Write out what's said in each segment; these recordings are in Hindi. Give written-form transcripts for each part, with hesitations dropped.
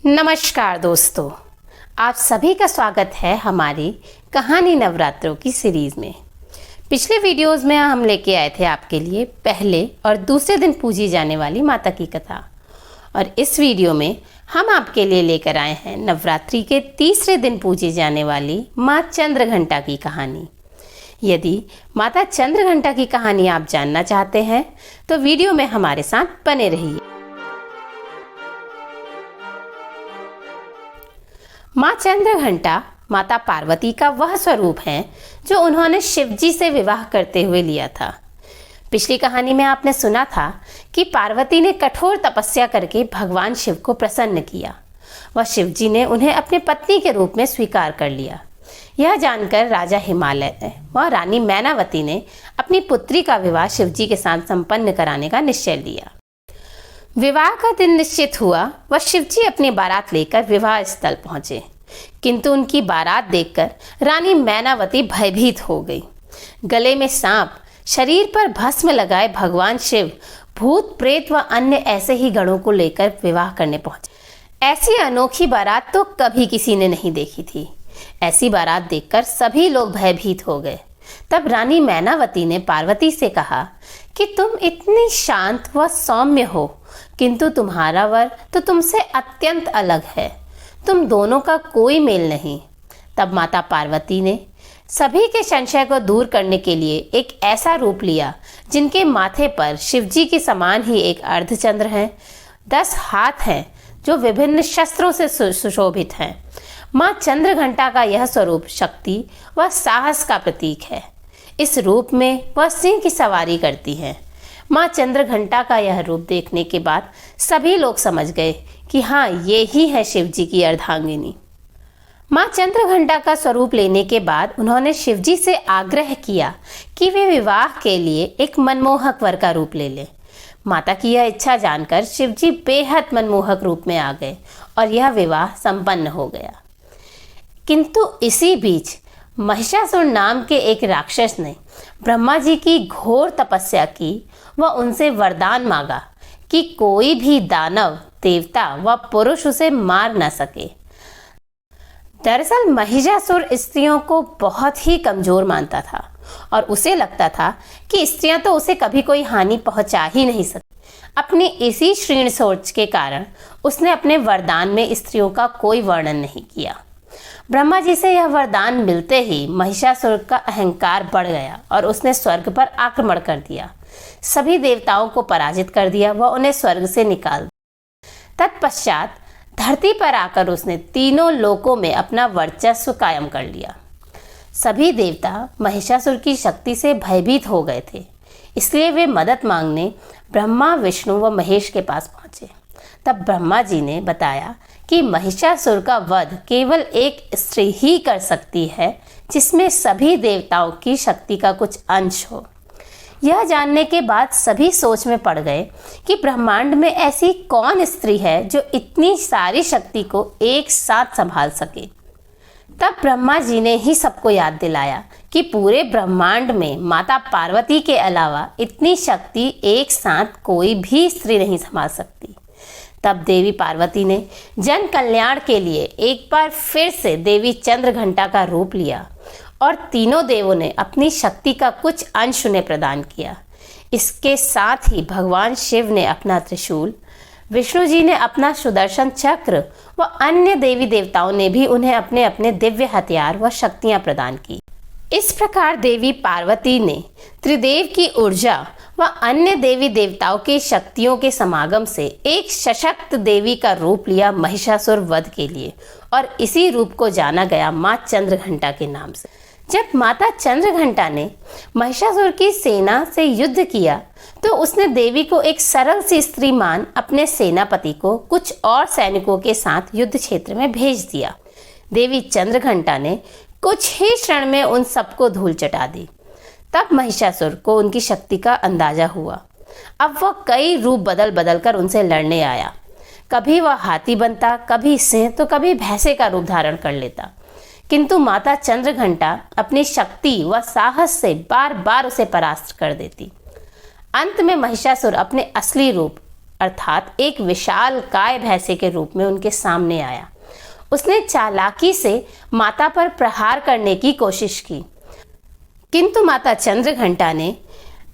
नमस्कार दोस्तों, आप सभी का स्वागत है हमारी कहानी नवरात्रों की सीरीज़ में। पिछले वीडियोस में हम लेके आए थे आपके लिए पहले और दूसरे दिन पूजी जाने वाली माता की कथा, और इस वीडियो में हम आपके लिए लेकर आए हैं नवरात्रि के तीसरे दिन पूजी जाने वाली माँ चंद्रघंटा की कहानी। यदि माता चंद्रघंटा की कहानी आप जानना चाहते हैं तो वीडियो में हमारे साथ बने रहिए। माँ चंद्रघंटा माता पार्वती का वह स्वरूप है जो उन्होंने शिवजी से विवाह करते हुए लिया था। पिछली कहानी में आपने सुना था कि पार्वती ने कठोर तपस्या करके भगवान शिव को प्रसन्न किया व शिवजी ने उन्हें अपनी पत्नी के रूप में स्वीकार कर लिया। यह जानकर राजा हिमालय व रानी मैनावती ने अपनी पुत्री का विवाह शिवजी के साथ संपन्न कराने का निश्चय लिया। विवाह का दिन निश्चित हुआ व शिवजी अपनी बारात लेकर विवाह स्थल पहुंचे, किंतु उनकी बारात देखकर रानी मैनावती भयभीत हो गई। गले में सांप, शरीर पर भस्म लगाए भगवान शिव भूत प्रेत व अन्य ऐसे ही गणों को लेकर विवाह करने पहुंचे। ऐसी अनोखी बारात तो कभी किसी ने नहीं देखी थी। ऐसी बारात देखकर सभी लोग भयभीत हो गए। तब रानी मैनावती ने पार्वती से कहा कि तुम इतनी शांत व सौम्य हो, किंतु तुम्हारा वर तो तुमसे अत्यंत अलग है। तुम दोनों का कोई मेल नहीं। तब माता पार्वती ने सभी के संशय को दूर करने के लिए एक ऐसा रूप लिया जिनके माथे पर शिवजी के समान ही एक अर्धचंद्र है, 10 हाथ हैं जो विभिन्न शस्त्रों से सुशोभित हैं। माँ चंद्रघंटा का यह स्वरूप शक्ति व साहस का प्रतीक है। इस रूप में वह सिंह की सवारी करती है। माँ चंद्रघंटा का यह रूप देखने के बाद सभी लोग समझ गए कि हाँ, ये ही है शिवजी की अर्धांगिनी। माँ चंद्रघंटा का स्वरूप लेने के बाद उन्होंने शिवजी से आग्रह किया कि वे विवाह के लिए एक मनमोहक वर का रूप ले लें। माता की यह इच्छा जानकर शिवजी बेहद मनमोहक रूप में आ गए और यह विवाह संपन्न हो गया। किंतु इसी बीच महिषासुर नाम के एक राक्षस ने ब्रह्मा जी की घोर तपस्या की व उनसे वरदान मांगा कि कोई भी दानव, देवता व पुरुष उसे मार न सके। दरअसल महिषासुर स्त्रियों को बहुत ही कमजोर मानता था और उसे लगता था कि स्त्रियां तो उसे कभी कोई हानि पहुंचा ही नहीं सकती। अपनी इसी क्षीण सोच के कारण उसने अपने वरदान में स्त्रियों का कोई वर्णन नहीं किया। ब्रह्मा जी से यह वरदान मिलते ही महिषासुर का अहंकार बढ़ गया और उसने स्वर्ग पर आक्रमण कर दिया। सभी देवताओं को पराजित कर दिया व उन्हें स्वर्ग से निकाल दिया। तत्पश्चात धरती पर आकर उसने तीनों लोकों में अपना वर्चस्व कायम कर लिया। सभी देवता महिषासुर की शक्ति से भयभीत हो गए थे, इसलिए वे मदद मांगने ब्रह्मा, विष्णु व महेश के पास पहुंचे। तब ब्रह्मा जी ने बताया कि महिषासुर का वध केवल एक स्त्री ही कर सकती है जिसमें सभी देवताओं की शक्ति का कुछ अंश हो। यह जानने के बाद सभी सोच में पड़ गए कि ब्रह्मांड में ऐसी कौन स्त्री है जो इतनी सारी शक्ति को एक साथ संभाल सके। तब ब्रह्मा जी ने ही सबको याद दिलाया कि पूरे ब्रह्मांड में माता पार्वती के अलावा इतनी शक्ति एक साथ कोई भी स्त्री नहीं संभाल सकती। तब देवी पार्वती ने जन कल्याण के लिए एक बार फिर से देवी चंद्रघंटा का रूप लिया और तीनों देवों ने अपनी शक्ति का कुछ अंश उन्हें प्रदान किया। इसके साथ ही भगवान शिव ने अपना त्रिशूल, विष्णु जी ने अपना सुदर्शन चक्र व अन्य देवी देवताओं ने भी उन्हें अपने अपने दिव्य हथियार व शक्तियां प्रदान की। इस प्रकार देवी पार्वती ने त्रिदेव की ऊर्जा व अन्य देवी देवताओं की शक्तियों के समागम से एक सशक्त देवी का रूप लिया महिषासुर वध के लिए, और इसी रूप को जाना गया माँ चंद्रघंटा के नाम से। जब माता चंद्रघंटा ने महिषासुर की सेना से युद्ध किया तो उसने देवी को एक सरल सी स्त्री मान अपने सेनापति को कुछ और सैनिकों के साथ युद्ध क्षेत्र में भेज दिया। देवी चंद्रघंटा ने कुछ ही क्षण में उन सबको धूल चटा दी। तब महिषासुर को उनकी शक्ति का अंदाजा हुआ। अब वह कई रूप बदल बदल कर उनसे लड़ने आया। कभी वह हाथी बनता, कभी सिंह, तो कभी भैंसे का रूप धारण कर लेता। किंतु माता चंद्रघंटा अपनी शक्ति व साहस से बार बार उसे परास्त कर देती। अंत में महिषासुर अपने असली रूप अर्थात एक विशाल काय भैंसे के रूप में उनके सामने आया। उसने चालाकी से माता पर प्रहार करने की कोशिश की, किंतु माता चंद्रघंटा ने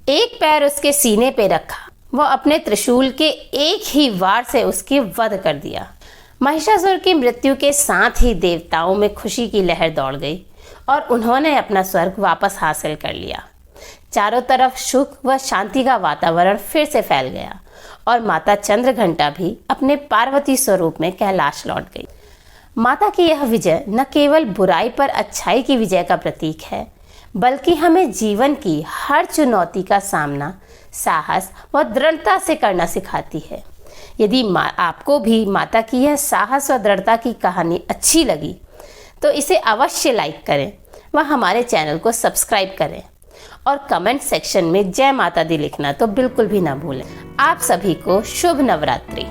एक पैर उसके सीने पे रखा। वह अपने त्रिशूल के एक ही वार से उसकी वध कर दिया। महिषासुर की मृत्यु के साथ ही देवताओं में खुशी की लहर दौड़ गई और उन्होंने अपना स्वर्ग वापस हासिल कर लिया। चारों तरफ सुख व शांति का वातावरण फिर से फैल गया और माता चंद्रघंटा भी अपने पार्वती स्वरूप में कैलाश लौट गई। माता की यह विजय न केवल बुराई पर अच्छाई की विजय का प्रतीक है, बल्कि हमें जीवन की हर चुनौती का सामना साहस व दृढ़ता से करना सिखाती है। यदि आपको भी माता की यह साहस व दृढ़ता की कहानी अच्छी लगी तो इसे अवश्य लाइक करें व हमारे चैनल को सब्सक्राइब करें और कमेंट सेक्शन में जय माता दी लिखना तो बिल्कुल भी ना भूलें। आप सभी को शुभ नवरात्रि।